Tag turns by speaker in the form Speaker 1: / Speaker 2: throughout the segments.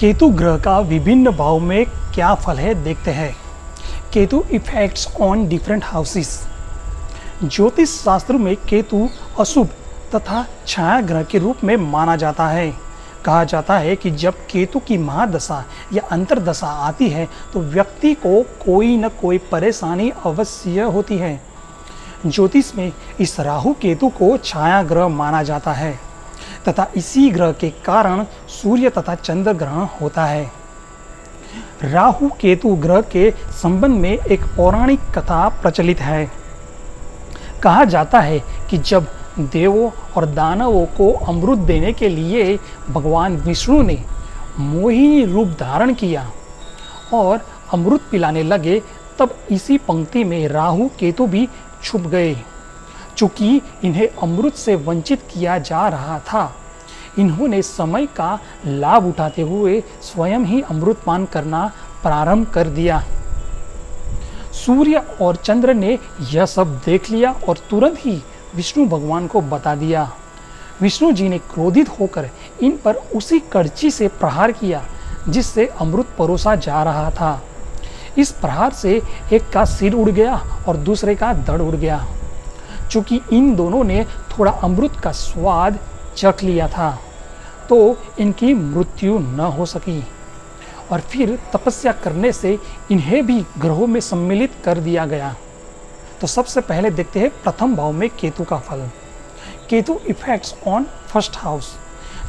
Speaker 1: केतु ग्रह का विभिन्न भाव में क्या फल है देखते हैं। Ketu effects on different houses. ज्योतिष शास्त्र में केतु अशुभ तथा छाया ग्रह के रूप में माना जाता है। कहा जाता है कि जब केतु की महादशा या अंतर्दशा आती है तो व्यक्ति को कोई न कोई परेशानी अवश्य होती है। ज्योतिष में इस राहु केतु को छाया ग्रह माना जाता है तथा इसी ग्रह के कारण सूर्य तथा चंद्र ग्रहण होता है। राहु केतु ग्रह के संबंध में एक पौराणिक कथा प्रचलित है। कहा जाता है कि जब देवों और दानवों को अमृत देने के लिए भगवान विष्णु ने मोहिनी रूप धारण किया और अमृत पिलाने लगे, तब इसी पंक्ति में राहु केतु भी छुप गए। चूंकि इन्हें अमृत से वंचित किया जा रहा था, इन्होंने समय का लाभ उठाते हुए स्वयं ही अमृतपान करना प्रारंभ कर दिया। सूर्य और चंद्र ने यह सब देख लिया और तुरंत ही विष्णु भगवान को बता दिया। विष्णु जी ने क्रोधित होकर इन पर उसी कड़ची से प्रहार किया जिससे अमृत परोसा जा रहा था। इस प्रहार से एक का सिर उड़ गया और दूसरे का धड़ उड़ गया। चूंकि इन दोनों ने थोड़ा अमृत का स्वाद चख लिया था तो इनकी मृत्यु न हो सकी और फिर तपस्या करने से इन्हें भी ग्रहों में सम्मिलित कर दिया गया। तो सबसे पहले देखते हैं प्रथम भाव में केतु का फल। Ketu effects on first house.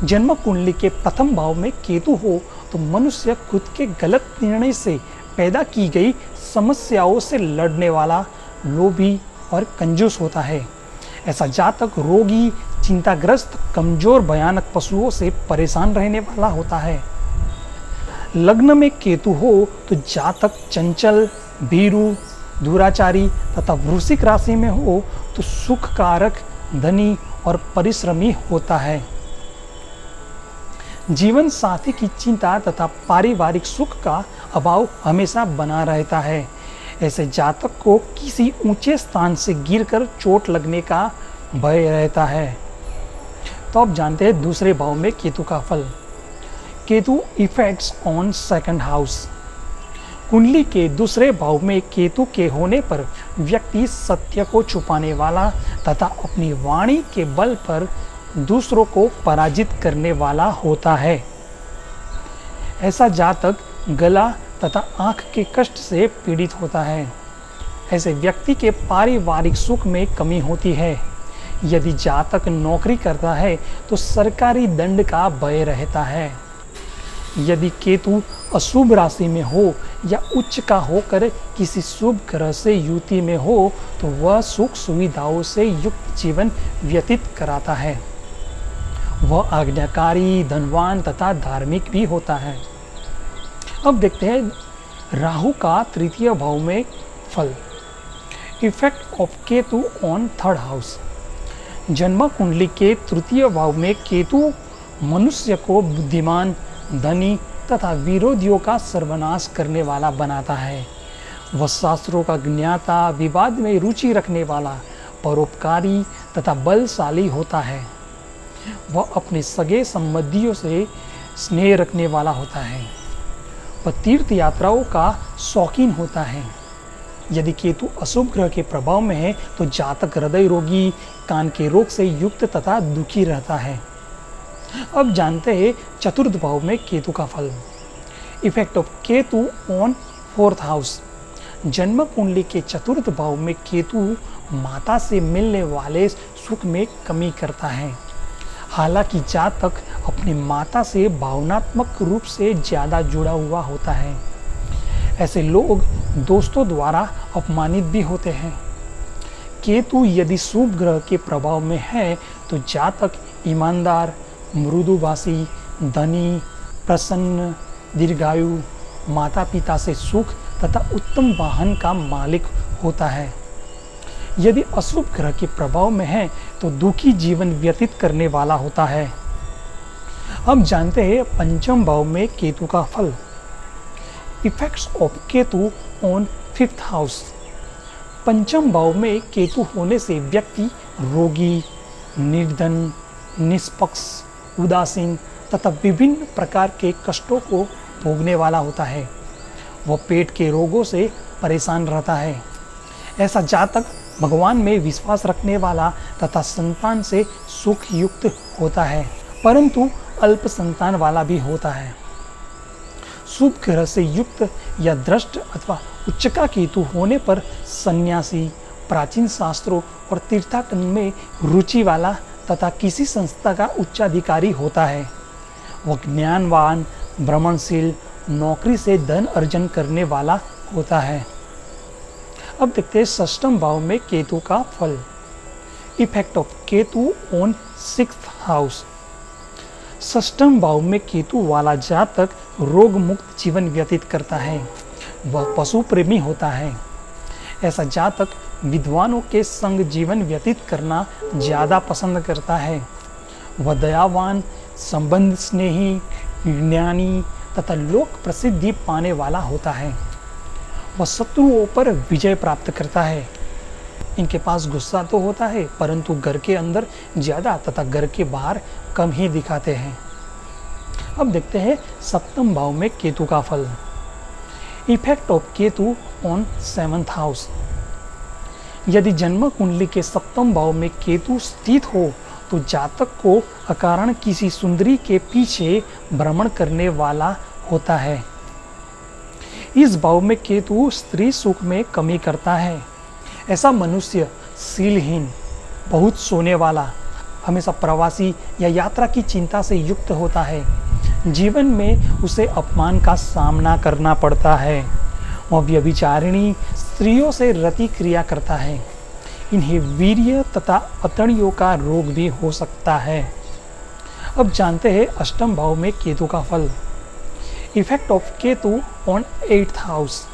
Speaker 1: जन्म कुंडली के प्रथम भाव में केतु हो तो मनुष्य खुद के गलत निर्णय से पैदा की गई समस्याओं से लड़ने वाला, लोभी और कंजूस होता है। ऐसा जातक रोगी, चिंताग्रस्त, कमजोर, भयानक पशुओं से परेशान रहने वाला होता है। लग्न में केतु हो तो जातक चंचल, भीरू, दुराचारी तथा वृश्चिक राशि में हो तो सुख कारक, धनी और परिश्रमी होता है। जीवन साथी की चिंता तथा पारिवारिक सुख का अभाव हमेशा बना रहता है। ऐसे जातक को किसी ऊंचे स्थान से गिरकर चोट लगने का भय रहता है। तो अब जानते हैं दूसरे भाव में केतु का फल। Ketu effects on second house. कुंडली के दूसरे भाव में केतु के होने पर व्यक्ति सत्य को छुपाने वाला तथा अपनी वाणी के बल पर दूसरों को पराजित करने वाला होता है। ऐसा जातक गला तथा आंख के कष्ट से पीड़ित होता है। ऐसे व्यक्ति के पारिवारिक सुख में कमी होती है। यदि जातक नौकरी करता है तो सरकारी दंड का भय रहता है। यदि केतु अशुभ राशि में हो या उच्च का होकर किसी शुभ ग्रह से युति में हो तो वह सुख सुविधाओं से युक्त जीवन व्यतीत कराता है। वह आज्ञाकारी, धनवान तथा धार्मिक भी होता है। अब देखते हैं राहु का तृतीय भाव में फल। Effect of Ketu on third house. जन्म कुंडली के तृतीय भाव में केतु मनुष्य को बुद्धिमान, धनी तथा विरोधियों का सर्वनाश करने वाला बनाता है। वह शास्त्रों का ज्ञाता, विवाद में रुचि रखने वाला, परोपकारी तथा बलशाली होता है। वह अपने सगे संबंधियों से स्नेह रखने वाला होता है। वह तीर्थ यात्राओं का शौकीन होता है। यदि केतु अशुभ ग्रह के प्रभाव में है तो जातक हृदय रोगी, कान के रोग से युक्त तथा दुखी रहता है। अब जानते हैं चतुर्थ भाव में केतु का फल। Effect of Ketu on fourth house. जन्म कुंडली के चतुर्थ भाव में केतु माता से मिलने वाले सुख में कमी करता है। हालांकि जातक अपनी माता से भावनात्मक रूप से ज़्यादा जुड़ा हुआ होता है। ऐसे लोग दोस्तों द्वारा अपमानित भी होते हैं। केतु यदि शुभ ग्रह के प्रभाव में है तो जातक ईमानदार, मृदुभाषी, धनी, प्रसन्न, दीर्घायु, माता पिता से सुख तथा उत्तम वाहन का मालिक होता है। यदि अशुभ ग्रह के प्रभाव में है तो दुखी जीवन व्यतीत करने वाला होता है। अब जानते हैं पंचम भाव में केतु का फल। Effects of Ketu on fifth house. पंचम भाव में केतु होने से व्यक्ति रोगी, निर्धन, निष्पक्ष, उदासीन तथा विभिन्न प्रकार के कष्टों को भोगने वाला होता है। वह पेट के रोगों से परेशान रहता है। ऐसा जातक भगवान में विश्वास रखने वाला तथा संतान से सुख युक्त होता है, परंतु अल्प संतान वाला भी होता है। शुभ ग्रह से युक्त या दृष्ट अथवा उच्चका केतु होने पर सन्यासी, प्राचीन शास्त्रों और तीर्थाटन में रुचि वाला तथा किसी संस्था का उच्चाधिकारी होता है। वह ज्ञानवान, भ्रमणशील, नौकरी से धन अर्जन करने वाला होता है। अब देखते हैं षष्ठम भाव में केतु का फल। Effect of Ketu on 6th house. षष्ठम भाव में केतु वाला जातक रोग मुक्त जीवन व्यतीत करता है। वह पशु प्रेमी होता है। ऐसा जातक विद्वानों के संग जीवन व्यतीत करना ज़्यादा पसंद करता है। वह दयावान, संबंध स्नेही, ज्ञानी तथा लोक प्रसिद्धि पाने वाला होता है। वह शत्रुओं पर विजय प्राप्त करता है। इनके पास गुस्सा तो होता है, परंतु घर के अंदर ज़्यादा तथा घर के बाहर कम ही दिखाते हैं। अब देखते हैं सप्तम भाव में केतु का फल। Effect of Ketu on 7th house. यदि जन्म कुंडली के सप्तम भाव में केतु स्थित हो तो जातक को अकारण किसी सुंदरी के पीछे भ्रमण करने वाला होता है। इस भाव में केतु स्त्री सुख में कमी करता है। ऐसा मनुष्य शीलहीन, बहुत सोने वाला, हमेशा प्रवासी या यात्रा की चिंता से युक्त होता है। जीवन में उसे अपमान का सामना करना पड़ता है। वह व्यभिचारिणी स्त्रियों से रति क्रिया करता है। इन्हें वीर्य तथा अतड़ियों का रोग भी हो सकता है। अब जानते हैं अष्टम भाव में केतु का फल। Effect of Ketu on 8th house.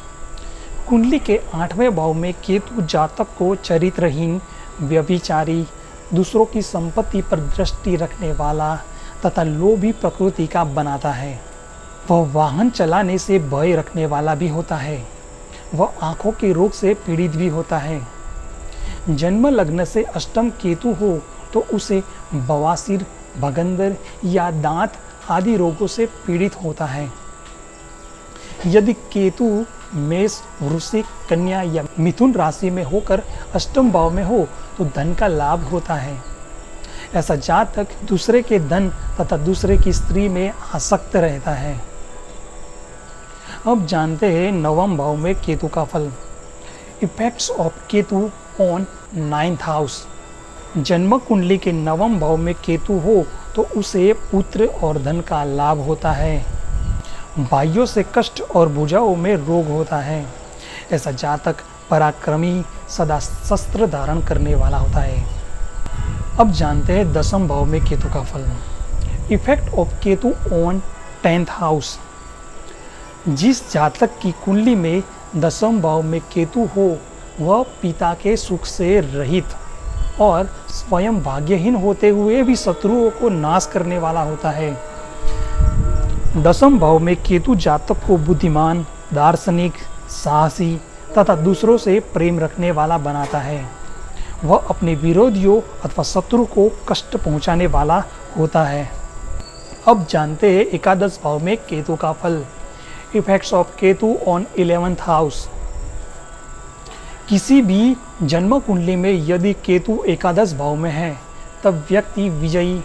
Speaker 1: कुंडली के 8वें भाव में केतु जातक को चरित्रहीन, व्यभिचारी, दूसरों की संपत्ति पर दृष्टि रखने वाला तथा लोभी प्रकृति का बनाता है। वह वाहन चलाने से भय रखने वाला भी होता है। वह आँखों के रोग से पीड़ित भी होता है। जन्म लग्न से अष्टम केतु हो तो उसे बवासीर, भगंदर या दांत आदि रोगों से पीड़ित होता है। यदि केतु मेष, वृश्चिक, कन्या या मिथुन राशि में होकर अष्टम भाव में हो तो धन का लाभ होता है। ऐसा जातक दूसरे के धन तथा दूसरे की स्त्री में आसक्त रहता है। अब जानते हैं नवम भाव में केतु का फल। Effects of Ketu on 9th house. जन्म कुंडली के नवम भाव में केतु हो तो उसे पुत्र और धन का लाभ होता है। भाइयों से कष्ट और भुजाओं में रोग होता है। ऐसा जातक पराक्रमी, सदा शस्त्र धारण करने वाला होता है। अब जानते हैं दसम भाव में केतु का फल। Effect of Ketu on 10th house. जिस जातक की कुंडली में दसम भाव में केतु हो वह पिता के सुख से रहित और स्वयं भाग्यहीन होते हुए भी शत्रुओं को नाश करने वाला होता है। दसम भाव में केतु जातक को बुद्धिमान, दार्शनिक, साहसी तथा दूसरों से प्रेम रखने वाला बनाता है। वह अपने विरोधियों अथवा शत्रु को कष्ट पहुंचाने वाला होता है। अब जानते हैं एकादश भाव में केतु का फल। Effects of Ketu on 11th house. किसी भी जन्म कुंडली में यदि केतु एकादश भाव में है तब व्यक्ति विजयी,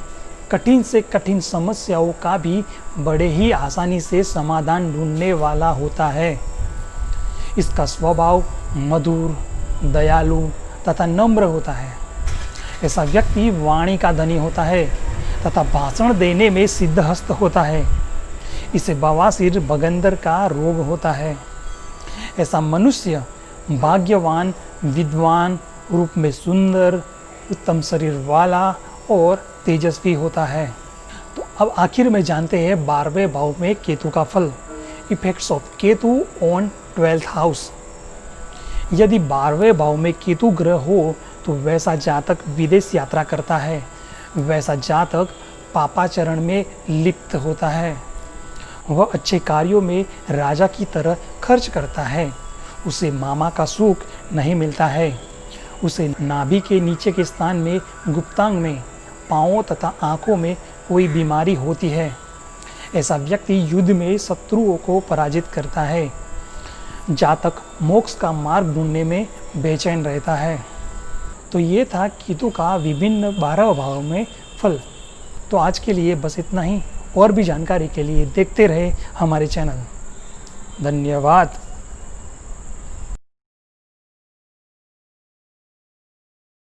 Speaker 1: कठिन से कठिन समस्याओं का भी बड़े ही आसानी से समाधान ढूंढने वाला होता है। इसका स्वभाव मधुर, दयालु तथा नम्र होता है। ऐसा व्यक्ति वाणी का धनी होता है तथा भाषण देने में सिद्धहस्त होता है। इसे बवासीर, भगंदर का रोग होता है। ऐसा मनुष्य भाग्यवान, विद्वान, रूप में सुंदर, उत्तम शरीर वाला और तेजस्वी होता है। तो अब आखिर में जानते हैं 12वें भाव में केतु का फल। Effects of Ketu on 12th house. यदि 12वें भाव में केतु ग्रह हो तो वैसा जातक विदेश यात्रा करता है। वैसा जातक पापाचरण में लिप्त होता है। वह अच्छे कार्यों में राजा की तरह खर्च करता है। उसे मामा का सुख नहीं मिलता है। उसे नाभि के नीचे के स्थान में, गुप्तांग में, पाँवों तथा आँखों में कोई बीमारी होती है। ऐसा व्यक्ति युद्ध में शत्रुओं को पराजित करता है। जातक मोक्ष का मार्ग ढूंढने में बेचैन रहता है। तो ये था केतु का विभिन्न 12 भावों में फल। तो आज के लिए बस इतना ही। और भी जानकारी के लिए देखते रहे हमारे चैनल। धन्यवाद।